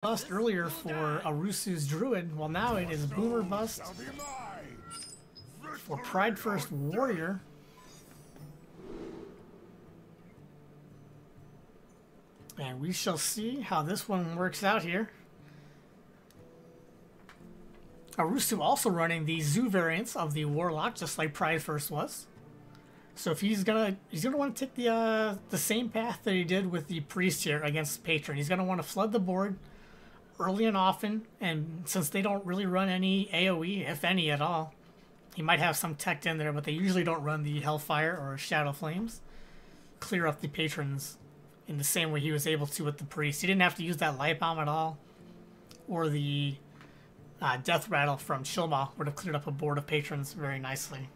Bust earlier for Arusu's Druid, well now it is Boomer Bust for Pride First Warrior. And we shall see how this one works out here. Arusu also running the Zoo variants of the Warlock, just like Pride First was. So if he's gonna want to take the same path that he did with the Priest here against Patron. He's gonna want to flood the board early and often, and since they don't really run any AoE, if any at all, he might have some tech in there, but they usually don't run the Hellfire or Shadow Flames. Clear up the patrons in the same way he was able to with the Priest. He didn't have to use that Light Bomb at all, or the Death Rattle from Shilma would have cleared up a board of patrons very nicely.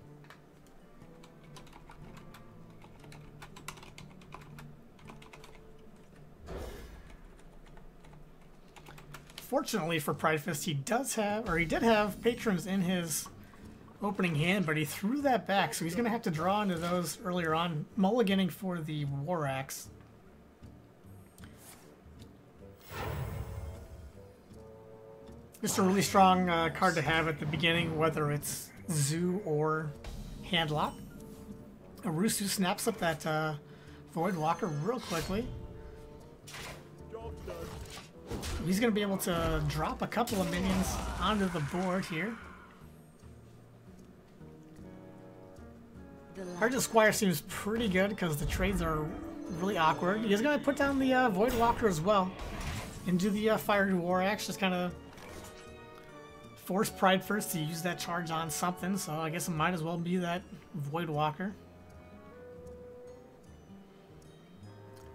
Fortunately for Pride Fist, he did have patrons in his opening hand, but he threw that back, so he's going to have to draw into those earlier on, mulliganing for the War Axe. Just a really strong card to have at the beginning, whether it's Zoo or Handlock. Arusu snaps up that Void Walker real quickly. He's going to be able to drop a couple of minions onto the board here. Argent Squire seems pretty good because the trades are really awkward. He's going to put down the Void Walker as well and do the Fiery War Axe, just kind of force Pride First to use that charge on something, so I guess it might as well be that Void Walker.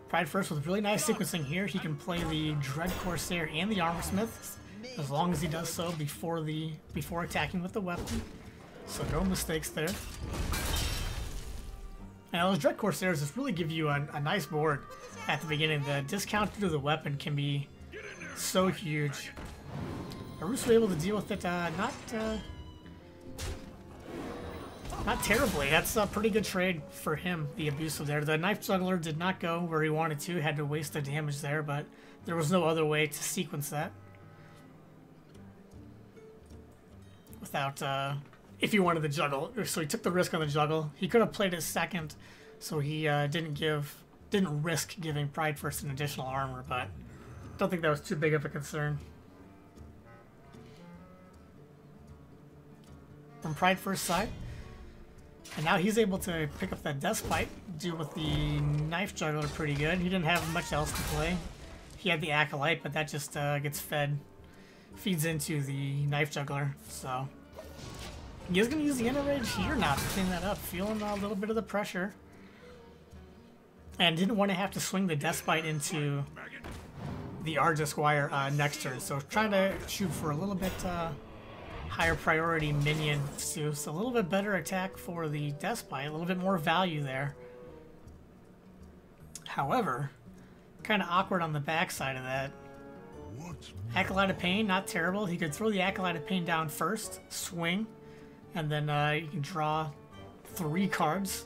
Pride First with really nice sequencing here. He can play the Dread Corsair and the Armorsmith as long as he does so before attacking with the weapon. So no mistakes there. And those Dread Corsairs just really give you a nice board at the beginning. The discount to the weapon can be so huge. Arusu able to deal with it not terribly. That's a pretty good trade for him, the Abusive there. The Knife Juggler did not go where he wanted to, had to waste the damage there, but there was no other way to sequence that. Without, if he wanted the juggle. So he took the risk on the juggle. He could have played it second, so he didn't risk giving Pride First an additional armor, but don't think that was too big of a concern. From Pride First side. And now he's able to pick up that Despite, do with the Knife Juggler pretty good. He didn't have much else to play. He had the Acolyte, but that just feeds into the Knife Juggler. So he is going to use the Inner Rage here now to clean that up, feeling a little bit of the pressure. And didn't want to have to swing the Despite into the Argent Squire next turn. So trying to shoot for a little bit higher priority minion too, so a little bit better attack for the Despite, a little bit more value there. However, kind of awkward on the backside of that. Acolyte of Pain, not terrible. He could throw the Acolyte of Pain down first, swing, and then you can draw 3 cards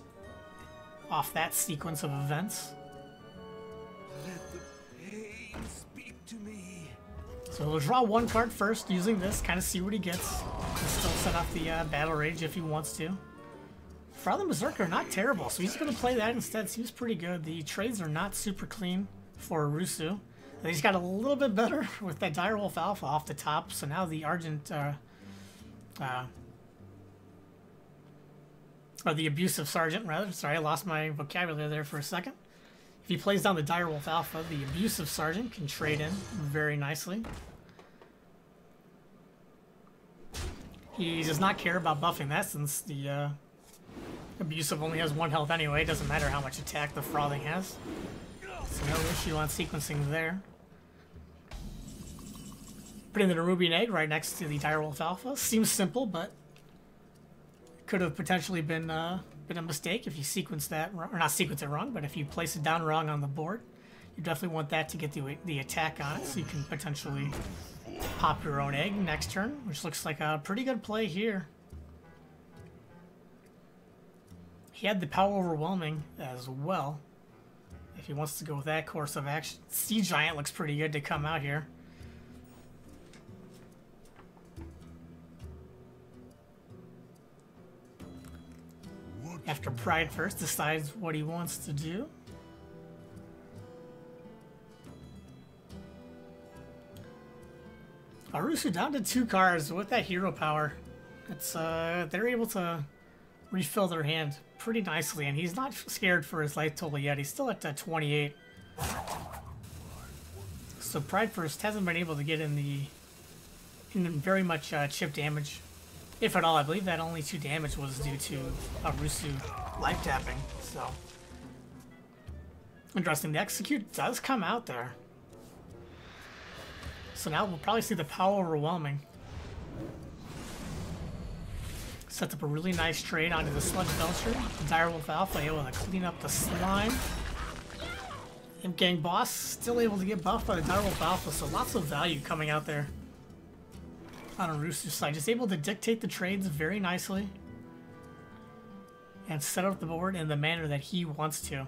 off that sequence of events. So he'll draw 1 card first using this, kind of see what he gets. He'll still set off the Battle Rage if he wants to. Father Berserker, not terrible, so he's going to play that instead. Seems pretty good. The trades are not super clean for Arusu. He's got a little bit better with that Direwolf Alpha off the top, so now the Argent... or the Abusive Sergeant, rather. Sorry, I lost my vocabulary there for a second. If he plays down the Direwolf Alpha, the Abusive Sergeant can trade in very nicely. He does not care about buffing that since the Abusive only has 1 health anyway. It doesn't matter how much attack the Frothing has. So no issue on sequencing there. Putting the Nerubian Egg right next to the Direwolf Alpha. Seems simple, but could have potentially been a mistake if you sequence that, or not sequence it wrong, but if you place it down wrong on the board, you definitely want that to get the attack on it, so you can potentially pop your own egg next turn, which looks like a pretty good play here. He had the Power Overwhelming as well, if he wants to go with that course of action. Sea Giant looks pretty good to come out here. After Pride first decides what he wants to do. Arusu down to 2 cards with that hero power. It's they're able to refill their hand pretty nicely, and he's not scared for his life total yet. He's still at 28. So Pride First hasn't been able to get in very much chip damage, if at all. I believe that only 2 damage was due to Arusu life tapping. So interesting. The execute does come out there. So now we'll probably see the power overwhelming. Sets up a really nice trade onto the Sludge Belcher. The Direwolf Alpha able to clean up the slime. Imp Gang Boss still able to get buffed by the Direwolf Alpha, so lots of value coming out there on Arusu's side. Just able to dictate the trades very nicely and set up the board in the manner that he wants to.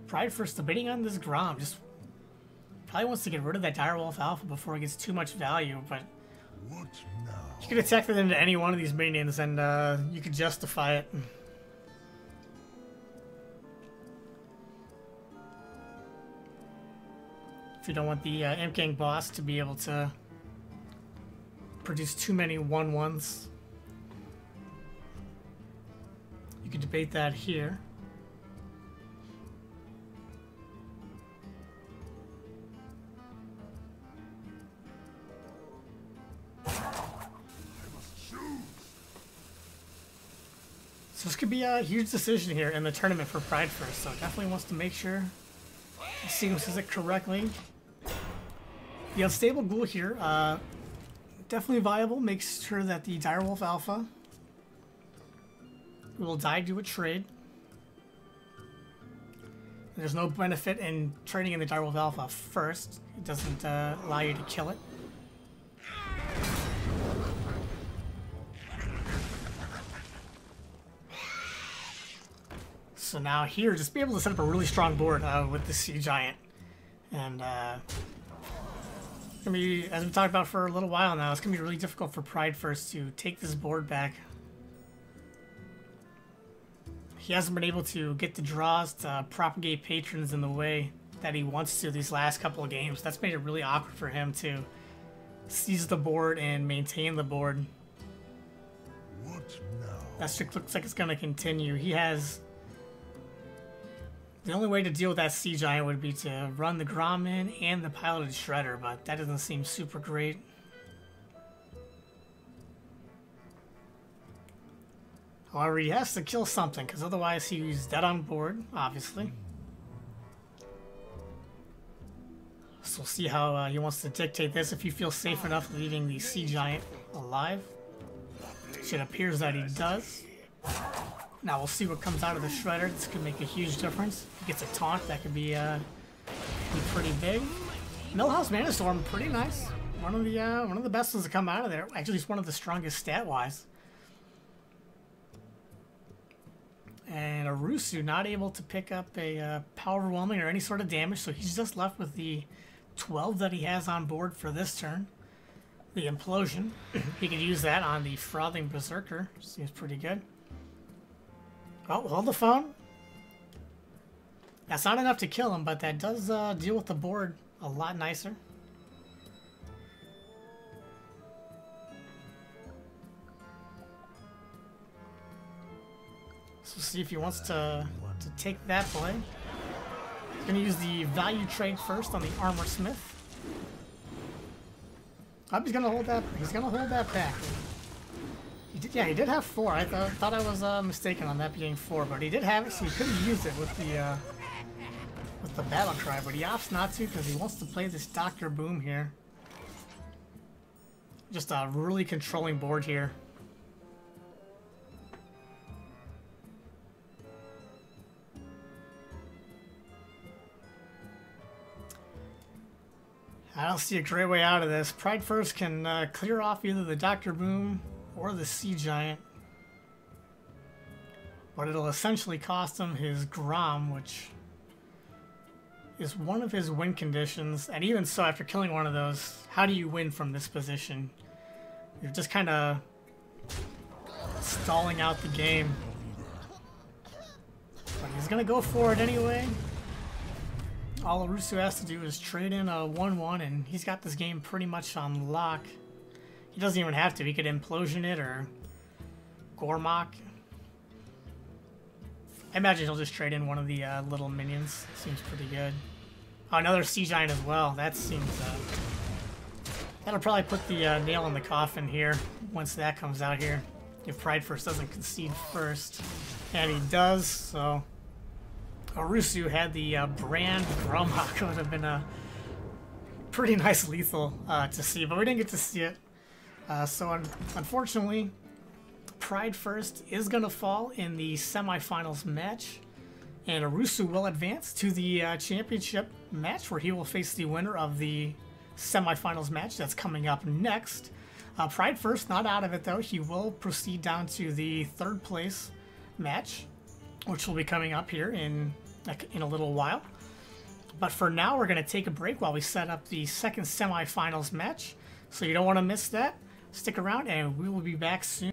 Pride First debating on this Grom. Just probably wants to get rid of that Direwolf Alpha before it gets too much value, but you could attack it into any one of these minions and you could justify it. If you don't want the Imp Gang Boss to be able to produce too many 1/1s. You could debate that here. So this could be a huge decision here in the tournament for Pride First, so definitely wants to make sure he sequences it correctly. The Unstable Ghoul here, definitely viable. Makes sure that the Direwolf Alpha will die to a trade. There's no benefit in trading in the Direwolf Alpha first. It doesn't allow you to kill it. So now here, just be able to set up a really strong board with the Sea Giant. And gonna be, as we've talked about for a little while now, it's gonna be really difficult for Pride First to take this board back. He hasn't been able to get the draws to propagate patrons in the way that he wants to these last couple of games. That's made it really awkward for him to seize the board and maintain the board. What now? That streak looks like it's gonna continue. He has... The only way to deal with that Sea Giant would be to run the Grom in and the Piloted Shredder, but that doesn't seem super great. However, he has to kill something, because otherwise he's dead on board, obviously. So we'll see how he wants to dictate this, if he feels safe enough leaving the Sea Giant alive. Which it appears that he does. Now we'll see what comes out of the Shredder. This could make a huge difference. If he gets a taunt, that could be pretty big. Millhouse Manastorm, pretty nice. One of the best ones to come out of there. Actually, it's one of the strongest stat-wise. And Arusu not able to pick up a power overwhelming or any sort of damage, so he's just left with the 12 that he has on board for this turn. The Implosion. He could use that on the Frothing Berserker. Seems pretty good. Oh, hold the phone. That's not enough to kill him, but that does deal with the board a lot nicer. So see if he wants to take that play. He's going to use the value trade first on the Armor Smith. Oh, he's going to hold that. He's going to hold that back. He did have 4. I thought I was mistaken on that being 4, but he did have it, so he could have used it with the Battle Cry, but he opts not to because he wants to play this Dr. Boom here. Just a really controlling board here. I don't see a great way out of this. Pride First can clear off either the Dr. Boom or the Sea Giant, but it'll essentially cost him his Grom, which is one of his win conditions. And even so, after killing one of those, how do you win from this position? You're just kind of stalling out the game. But he's going to go for it anyway. All Rusu has to do is trade in a 1-1, and he's got this game pretty much on lock. He doesn't even have to. He could Implosion it or Gormok. I imagine he'll just trade in one of the little minions. Seems pretty good. Oh, another Sea Giant as well. That seems... that'll probably put the nail in the coffin here once that comes out here. If Pride First doesn't concede first. And he does, so... Rusu had the Brand Gromhawk. It would have been a pretty nice lethal to see, but we didn't get to see it. So unfortunately, Pride First is going to fall in the semifinals match, and Rusu will advance to the championship match where he will face the winner of the semifinals match that's coming up next. Pride First, not out of it though. He will proceed down to the third place match, which will be coming up here in a little while. But for now, we're going to take a break while we set up the second semifinals match. So you don't want to miss that. Stick around and we will be back soon.